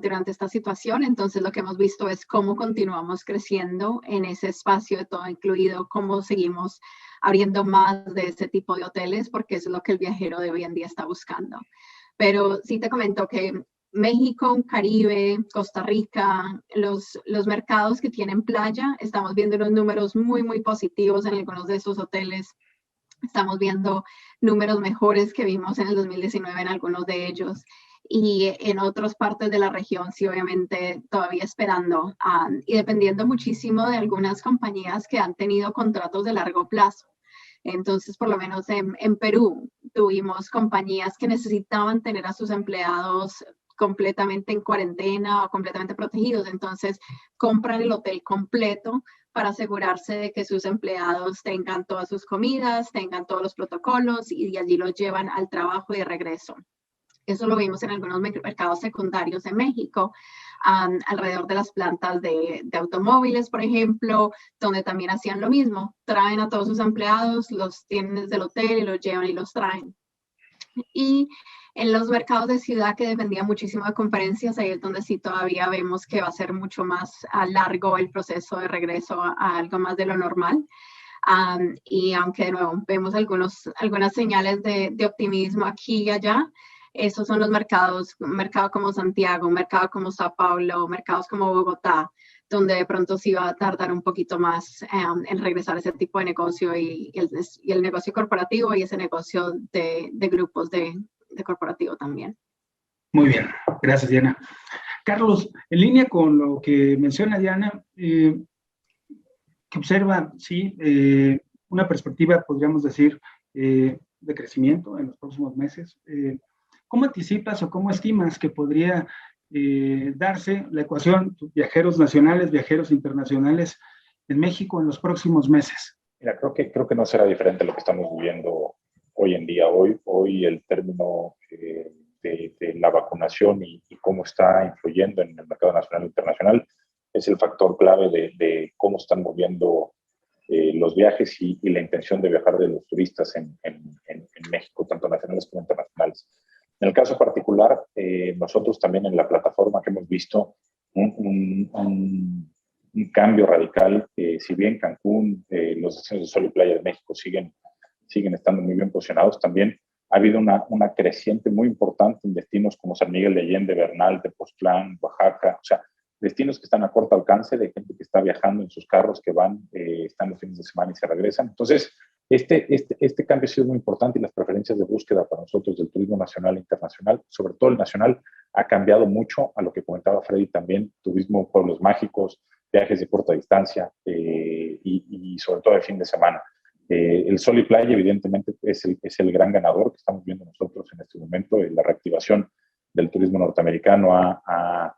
durante esta situación. Entonces, lo que hemos visto es cómo continuamos creciendo en ese espacio de todo incluido, cómo seguimos abriendo más de ese tipo de hoteles, porque eso es lo que el viajero de hoy en día está buscando. Pero sí te comento que México, Caribe, Costa Rica, los mercados que tienen playa, estamos viendo unos números muy, muy positivos en algunos de esos hoteles. Estamos viendo números mejores que vimos en el 2019 en algunos de ellos. Y en otras partes de la región, sí, obviamente, todavía esperando. Y dependiendo muchísimo de algunas compañías que han tenido contratos de largo plazo. Entonces, por lo menos en Perú, tuvimos compañías que necesitaban tener a sus empleados completamente en cuarentena o completamente protegidos. Entonces, compran el hotel completo para asegurarse de que sus empleados tengan todas sus comidas, tengan todos los protocolos, y de allí los llevan al trabajo y de regreso. Eso lo vimos en algunos mercados secundarios en México, alrededor de las plantas de automóviles, por ejemplo, donde también hacían lo mismo. Traen a todos sus empleados, los tienen desde el hotel y los llevan y los traen. Y en los mercados de ciudad que dependían muchísimo de conferencias, ahí es donde sí todavía vemos que va a ser mucho más largo el proceso de regreso a algo más de lo normal. Y aunque de nuevo vemos algunas señales de optimismo aquí y allá, esos son los mercados, un mercado como Santiago, un mercado como Sao Paulo, mercados como Bogotá, donde de pronto sí va a tardar un poquito más en regresar a ese tipo de negocio y el negocio corporativo y ese negocio de grupos de corporativo también. Muy bien, gracias Diana. Carlos, en línea con lo que menciona Diana, que observa, sí, una perspectiva, podríamos decir, de crecimiento en los próximos meses. ¿Cómo anticipas o cómo estimas que podría darse la ecuación viajeros nacionales, viajeros internacionales en México en los próximos meses? Mira, creo que no será diferente a lo que estamos viviendo hoy en día. Hoy el término de la vacunación y cómo está influyendo en el mercado nacional e internacional es el factor clave de cómo están moviendo los viajes y la intención de viajar de los turistas en México, tanto nacionales como internacionales. En el caso particular, nosotros también en la plataforma que hemos visto un cambio radical. Si bien Cancún, los destinos de sol y playa de México siguen estando muy bien posicionados, también ha habido una creciente muy importante en destinos como San Miguel de Allende, Bernal, Tepoztlán, Oaxaca, o sea, destinos que están a corto alcance, de gente que está viajando en sus carros, que van, están los fines de semana y se regresan. Entonces, este cambio ha sido muy importante y las preferencias de búsqueda para nosotros del turismo nacional e internacional, sobre todo el nacional, ha cambiado mucho a lo que comentaba Freddy también, turismo, pueblos mágicos, viajes de corta distancia y sobre todo de fin de semana. El sol y playa evidentemente es el gran ganador que estamos viendo nosotros en este momento. La reactivación del turismo norteamericano ha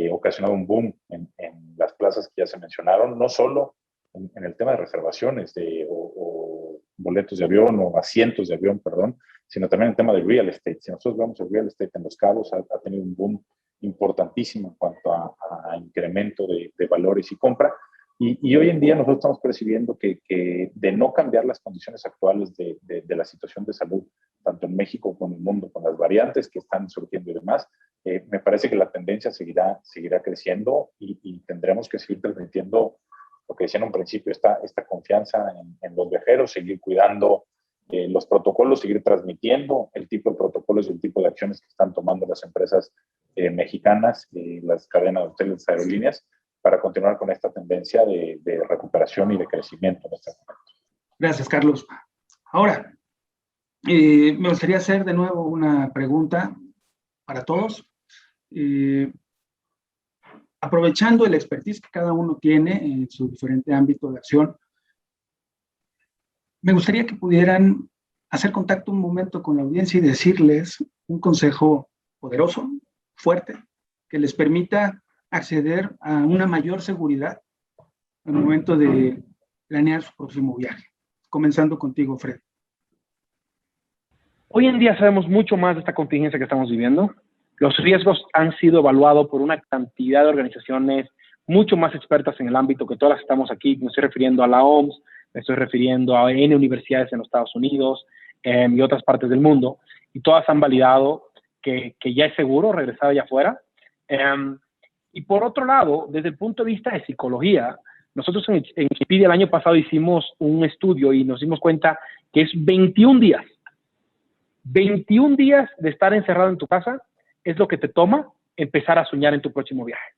ocasionado un boom en las plazas que ya se mencionaron, no solo en el tema de reservaciones o boletos de avión o asientos de avión, perdón, sino también en el tema de real estate. Si nosotros vemos el real estate en Los Cabos, ha tenido un boom importantísimo en cuanto a incremento de valores y compra. Y hoy en día nosotros estamos percibiendo que de no cambiar las condiciones actuales de la situación de salud, tanto en México como en el mundo, con las variantes que están surgiendo y demás, me parece que la tendencia seguirá creciendo y tendremos que seguir transmitiendo lo que decía en un principio, esta confianza en los viajeros, seguir cuidando los protocolos, seguir transmitiendo el tipo de protocolos y el tipo de acciones que están tomando las empresas mexicanas, las cadenas de hoteles, aerolíneas, para continuar con esta tendencia de recuperación y de crecimiento en este momento. Gracias, Carlos. Ahora, me gustaría hacer de nuevo una pregunta para todos. Aprovechando el expertise que cada uno tiene en su diferente ámbito de acción, me gustaría que pudieran hacer contacto un momento con la audiencia y decirles un consejo poderoso, fuerte, que les permita acceder a una mayor seguridad al momento de planear su próximo viaje. Comenzando contigo, Fred. Hoy en día sabemos mucho más de esta contingencia que estamos viviendo. Los riesgos han sido evaluados por una cantidad de organizaciones mucho más expertas en el ámbito que todas las que estamos aquí. Me estoy refiriendo a la OMS, me estoy refiriendo a N universidades en los Estados Unidos y otras partes del mundo. Y todas han validado que ya es seguro regresar allá afuera. Y por otro lado, desde el punto de vista de psicología, nosotros en Expedia el año pasado hicimos un estudio y nos dimos cuenta que es 21 días. 21 días de estar encerrado en tu casa es lo que te toma empezar a soñar en tu próximo viaje.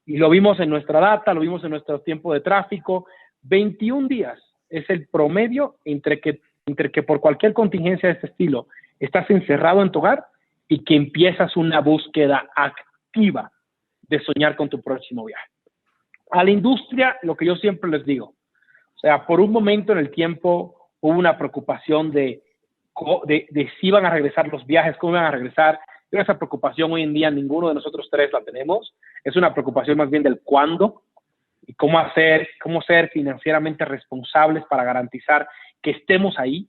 Y lo vimos en nuestra data, lo vimos en nuestro tiempo de tráfico. 21 días es el promedio entre que por cualquier contingencia de este estilo estás encerrado en tu hogar y que empiezas una búsqueda activa de soñar con tu próximo viaje. A la industria, lo que yo siempre les digo, o sea, por un momento en el tiempo hubo una preocupación de si iban a regresar los viajes, cómo iban a regresar. Pero esa preocupación hoy en día ninguno de nosotros tres la tenemos. Es una preocupación más bien del cuándo y cómo ser financieramente responsables para garantizar que estemos ahí,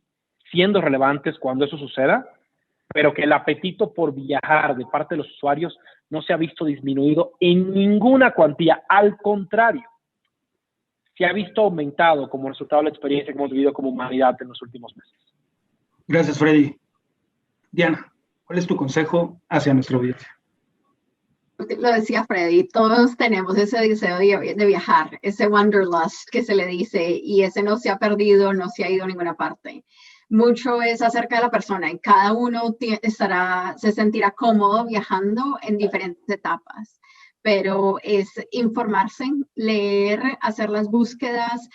siendo relevantes cuando eso suceda, pero que el apetito por viajar de parte de los usuarios no se ha visto disminuido en ninguna cuantía. Al contrario, se ha visto aumentado como resultado de la experiencia que hemos vivido como humanidad en los últimos meses. Gracias, Freddy. Diana, ¿cuál es tu consejo hacia nuestra audiencia? Lo decía Freddy, todos tenemos ese deseo de viajar, ese wanderlust que se le dice, y ese no se ha perdido, no se ha ido a ninguna parte. Mucho es acerca de la persona y cada uno se sentirá cómodo viajando en diferentes etapas, pero es informarse, leer, hacer las búsquedas,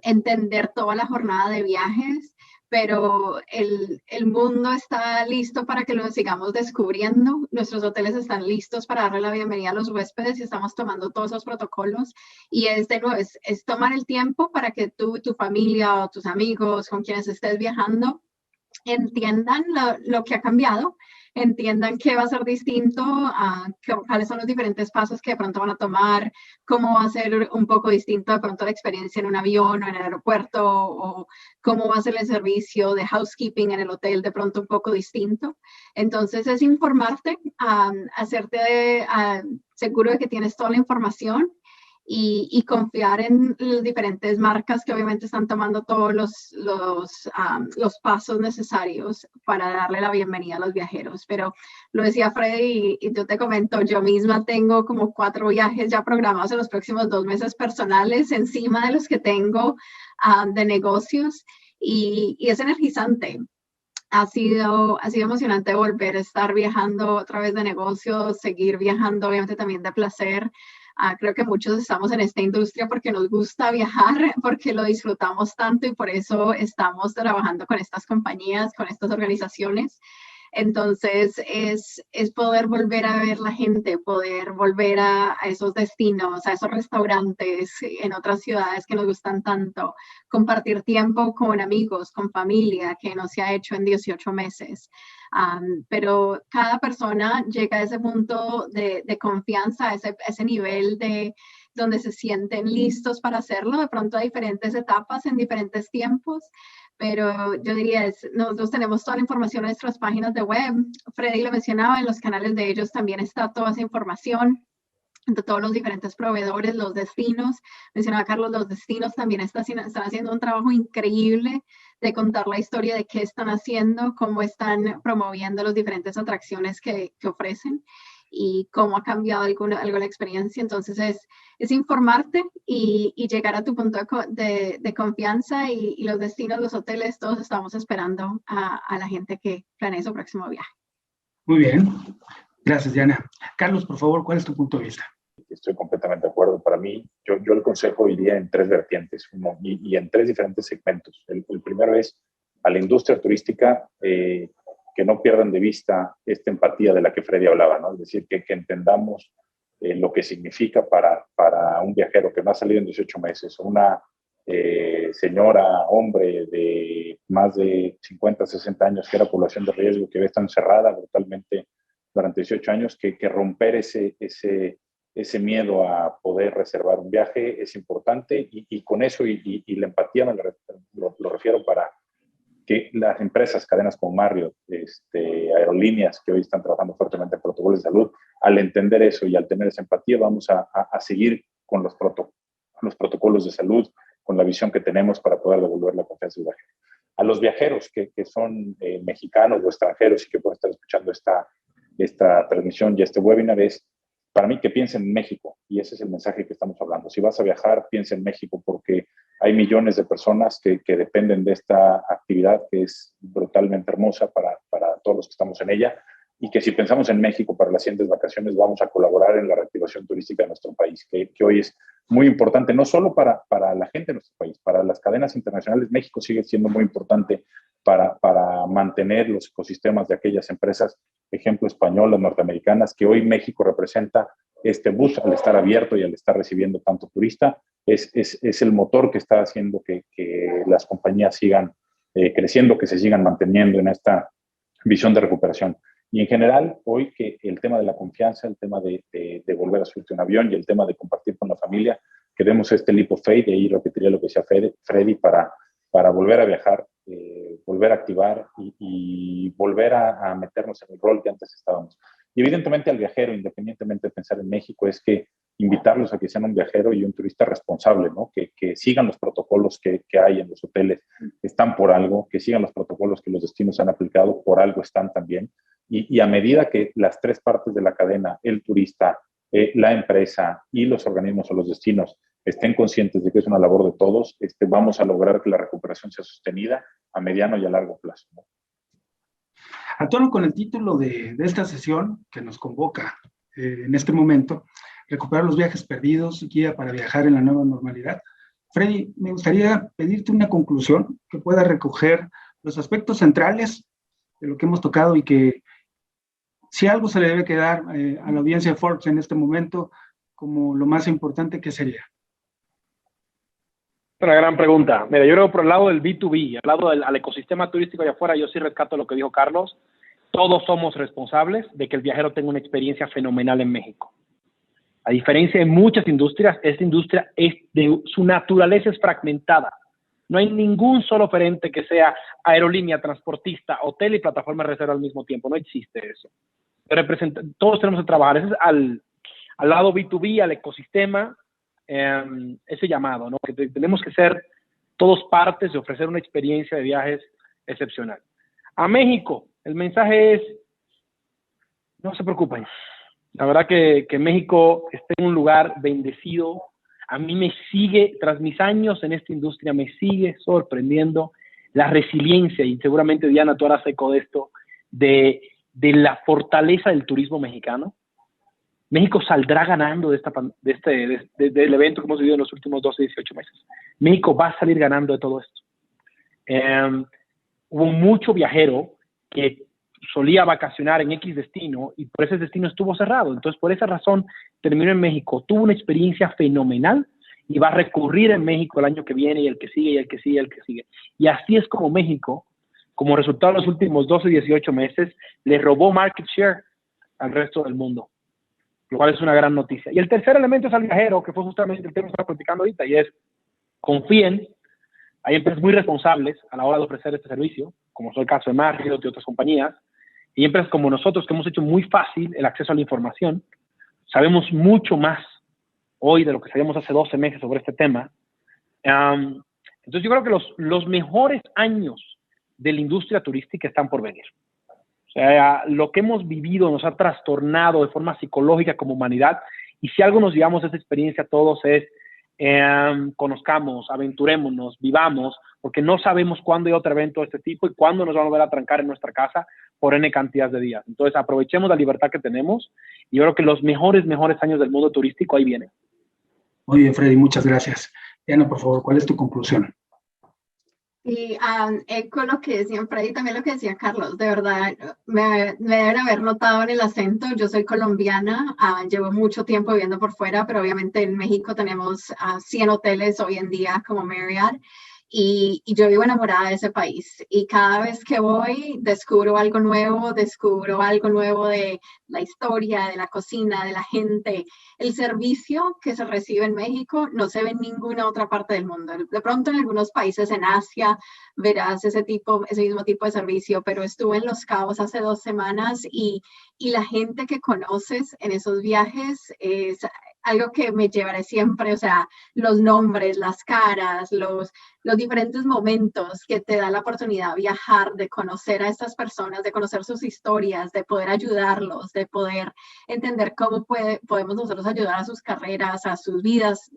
entender toda la jornada de viajes, pero el mundo está listo para que lo sigamos descubriendo. Nuestros hoteles están listos para darle la bienvenida a los huéspedes y estamos tomando todos esos protocolos. Y de nuevo, es tomar el tiempo para que tú, tu familia o tus amigos con quienes estés viajando entiendan lo que ha cambiado, entiendan qué va a ser distinto, cuáles son los diferentes pasos que de pronto van a tomar, cómo va a ser un poco distinto de pronto la experiencia en un avión o en el aeropuerto, o cómo va a ser el servicio de housekeeping en el hotel de pronto un poco distinto. Entonces es informarte, hacerte seguro de que tienes toda la información y confiar en las diferentes marcas que obviamente están tomando todos los pasos necesarios para darle la bienvenida a los viajeros. Pero lo decía Freddy y yo te comento, yo misma tengo como 4 viajes ya programados en los próximos 2 meses personales encima de los que tengo de negocios y es energizante. Ha sido emocionante volver a estar viajando otra vez de negocios, seguir viajando obviamente también de placer. Creo que muchos estamos en esta industria porque nos gusta viajar, porque lo disfrutamos tanto y por eso estamos trabajando con estas compañías, con estas organizaciones. Entonces, es poder volver a ver la gente, poder volver a esos destinos, a esos restaurantes en otras ciudades que nos gustan tanto, compartir tiempo con amigos, con familia, que no se ha hecho en 18 meses. Pero cada persona llega a ese punto de confianza, a ese nivel de donde se sienten listos para hacerlo, de pronto a diferentes etapas, en diferentes tiempos, pero yo diría, nosotros tenemos toda la información en nuestras páginas de web. Freddy lo mencionaba, en los canales de ellos también está toda esa información de todos los diferentes proveedores, los destinos. Mencionaba Carlos, los destinos también están haciendo un trabajo increíble de contar la historia de qué están haciendo, cómo están promoviendo las diferentes atracciones que ofrecen y cómo ha cambiado algo la experiencia. Entonces es informarte y llegar a tu punto de confianza y los destinos, los hoteles, todos estamos esperando a la gente que planee su próximo viaje. Muy bien, gracias Diana. Carlos, por favor, ¿cuál es tu punto de vista? Estoy completamente de acuerdo. Para mí, yo el consejo iría en 3 vertientes y en 3 diferentes segmentos. El primero es a la industria turística, que no pierdan de vista esta empatía de la que Freddy hablaba, ¿no? Es decir, que entendamos lo que significa para un viajero que no ha salido en 18 meses, o una señora, hombre de más de 50, 60 años, que era población de riesgo, que ve está encerrada brutalmente durante 18 años, que romper ese miedo a poder reservar un viaje es importante, y con eso y la empatía lo refiero para que las empresas, cadenas como Marriott, aerolíneas que hoy están trabajando fuertemente en protocolos de salud, al entender eso y al tener esa empatía, vamos a seguir con los protocolos de salud, con la visión que tenemos para poder devolver la confianza del viajero. A los viajeros que son mexicanos o extranjeros y que pueden estar escuchando esta transmisión y este webinar, es para mí que piensen en México, y ese es el mensaje que estamos hablando. Si vas a viajar, piensa en México, porque hay millones de personas que dependen de esta actividad que es brutalmente hermosa para todos los que estamos en ella, y que si pensamos en México para las siguientes vacaciones vamos a colaborar en la reactivación turística de nuestro país, que hoy es muy importante, no solo para la gente de nuestro país, para las cadenas internacionales. México sigue siendo muy importante para mantener los ecosistemas de aquellas empresas, ejemplo, españolas, norteamericanas, que hoy México representa. Este bus, al estar abierto y al estar recibiendo tanto turista, es el motor que está haciendo que las compañías sigan creciendo, que se sigan manteniendo en esta visión de recuperación. Y en general, hoy que el tema de la confianza, el tema de volver a subirte un avión y el tema de compartir con la familia, que demos este leap of faith, y ahí repetiría lo que decía Freddy, para volver a viajar, volver a activar y volver a meternos en el rol que antes estábamos. Y evidentemente al viajero, independientemente de pensar en México, es que invitarlos a que sean un viajero y un turista responsable, ¿no? Que sigan los protocolos que hay en los hoteles, que están por algo, que sigan los protocolos que los destinos han aplicado, por algo están también. Y a medida que las tres partes de la cadena, el turista, la empresa y los organismos o los destinos estén conscientes de que es una labor de todos, vamos a lograr que la recuperación sea sostenida a mediano y a largo plazo, ¿no? A tono con el título de esta sesión que nos convoca en este momento, recuperar los viajes perdidos, guía para viajar en la nueva normalidad. Freddy, me gustaría pedirte una conclusión que pueda recoger los aspectos centrales de lo que hemos tocado y que si algo se le debe quedar a la audiencia de Forbes en este momento como lo más importante, ¿qué sería? Una gran pregunta. Mira, yo creo por el lado del B2B, al lado al ecosistema turístico allá afuera, yo sí rescato lo que dijo Carlos. Todos somos responsables de que el viajero tenga una experiencia fenomenal en México. A diferencia de muchas industrias, esta industria su naturaleza es fragmentada. No hay ningún solo oferente que sea aerolínea, transportista, hotel y plataforma de reserva al mismo tiempo. No existe eso. Todos tenemos que trabajar. Ese es al lado B2B, al ecosistema, ese llamado, ¿no? Que tenemos que ser todos partes de ofrecer una experiencia de viajes excepcional. A México, el mensaje es, no se preocupen. La verdad que México está en un lugar bendecido. A mí me sigue, tras mis años en esta industria, me sigue sorprendiendo la resiliencia, y seguramente Diana, tú harás eco de esto, de la fortaleza del turismo mexicano. México saldrá ganando del evento que hemos vivido en los últimos 12, 18 meses. México va a salir ganando de todo esto. Hubo mucho viajero que solía vacacionar en X destino y por ese destino estuvo cerrado. Entonces, por esa razón, terminó en México. Tuvo una experiencia fenomenal y va a recurrir en México el año que viene y el que sigue y el que sigue y el que sigue. Y así es como México, como resultado de los últimos 12, 18 meses, le robó market share al resto del mundo, lo cual es una gran noticia. Y el tercer elemento es al viajero, que fue justamente el tema que estamos platicando ahorita, y es confíen. Hay empresas muy responsables a la hora de ofrecer este servicio, como es el caso de Marriott y otras compañías, y empresas como nosotros que hemos hecho muy fácil el acceso a la información. Sabemos mucho más hoy de lo que sabíamos hace 12 meses sobre este tema. Entonces yo creo que los mejores años de la industria turística están por venir. O sea, lo que hemos vivido nos ha trastornado de forma psicológica como humanidad, y si algo nos llevamos a esa experiencia a todos es conozcamos, aventurémonos, vivamos, porque no sabemos cuándo hay otro evento de este tipo y cuándo nos van a volver a trancar en nuestra casa por N cantidad de días. Entonces aprovechemos la libertad que tenemos, y yo creo que los mejores años del mundo turístico ahí vienen. Muy bien, Freddy, muchas gracias. Diana, por favor, ¿cuál es tu conclusión? Y eco lo que decían Freddy, también lo que decía Carlos. De verdad, me deben haber notado en el acento. Yo soy colombiana, llevo mucho tiempo viviendo por fuera, pero obviamente en México tenemos 100 hoteles hoy en día como Marriott. Y yo vivo enamorada de ese país, y cada vez que voy descubro algo nuevo de la historia, de la cocina, de la gente. El servicio que se recibe en México no se ve en ninguna otra parte del mundo. De pronto en algunos países en Asia verás ese mismo tipo de servicio, pero estuve en Los Cabos hace 2 semanas y la gente que conoces en esos viajes es algo que me llevaré siempre. O sea, los nombres, las caras, los diferentes momentos que te da la oportunidad de viajar, de conocer a estas personas, de conocer sus historias, de poder ayudarlos, de poder entender cómo podemos nosotros ayudar a sus carreras, a sus vidas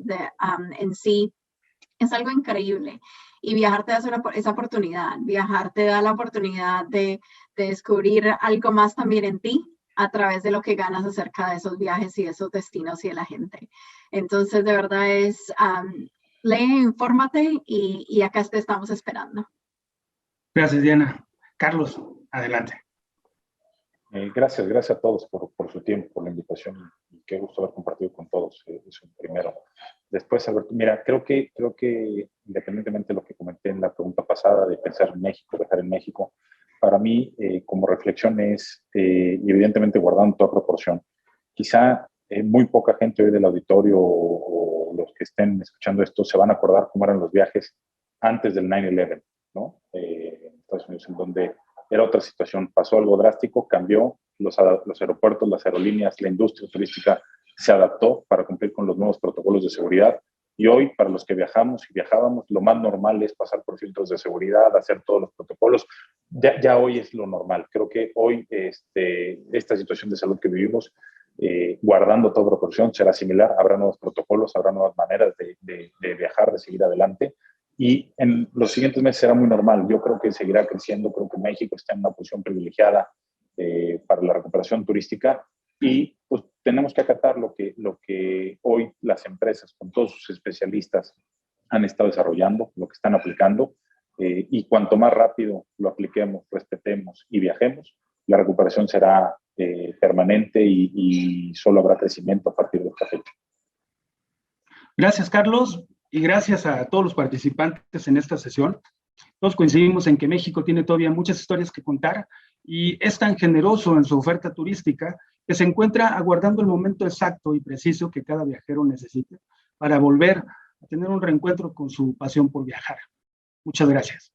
en sí. Es algo increíble. Y viajar te da esa oportunidad. Viajar te da la oportunidad de descubrir algo más también en ti, a través de lo que ganas acerca de esos viajes y esos destinos y de la gente. Entonces, de verdad es, lee, infórmate, y acá te estamos esperando. Gracias, Diana. Carlos, adelante. Gracias a todos por su tiempo, por la invitación, y qué gusto haber compartido con todos. Es un primero. Después, Alberto, mira, creo que independientemente de lo que comenté en la pregunta pasada de pensar en México, viajar en México, para mí, como reflexión es, y evidentemente guardando toda proporción, quizá muy poca gente hoy del auditorio o los que estén escuchando esto se van a acordar cómo eran los viajes antes del 9/11, ¿no? En Estados Unidos, en donde era otra situación, pasó algo drástico, cambió los aeropuertos, las aerolíneas, la industria turística se adaptó para cumplir con los nuevos protocolos de seguridad. Y hoy, para los que viajamos y viajábamos, lo más normal es pasar por filtros de seguridad, hacer todos los protocolos. Ya hoy es lo normal. Creo que hoy esta situación de salud que vivimos, guardando toda proporción, será similar. Habrá nuevos protocolos, habrá nuevas maneras de viajar, de seguir adelante. Y en los siguientes meses será muy normal. Yo creo que seguirá creciendo. Creo que México está en una posición privilegiada para la recuperación turística. Y pues tenemos que acatar lo que hoy las empresas, con todos sus especialistas, han estado desarrollando, lo que están aplicando. Y cuanto más rápido lo apliquemos, respetemos y viajemos, la recuperación será permanente y solo habrá crecimiento a partir de esta fecha. Gracias, Carlos, y gracias a todos los participantes en esta sesión. Todos coincidimos en que México tiene todavía muchas historias que contar y es tan generoso en su oferta turística que se encuentra aguardando el momento exacto y preciso que cada viajero necesite para volver a tener un reencuentro con su pasión por viajar. Muchas gracias.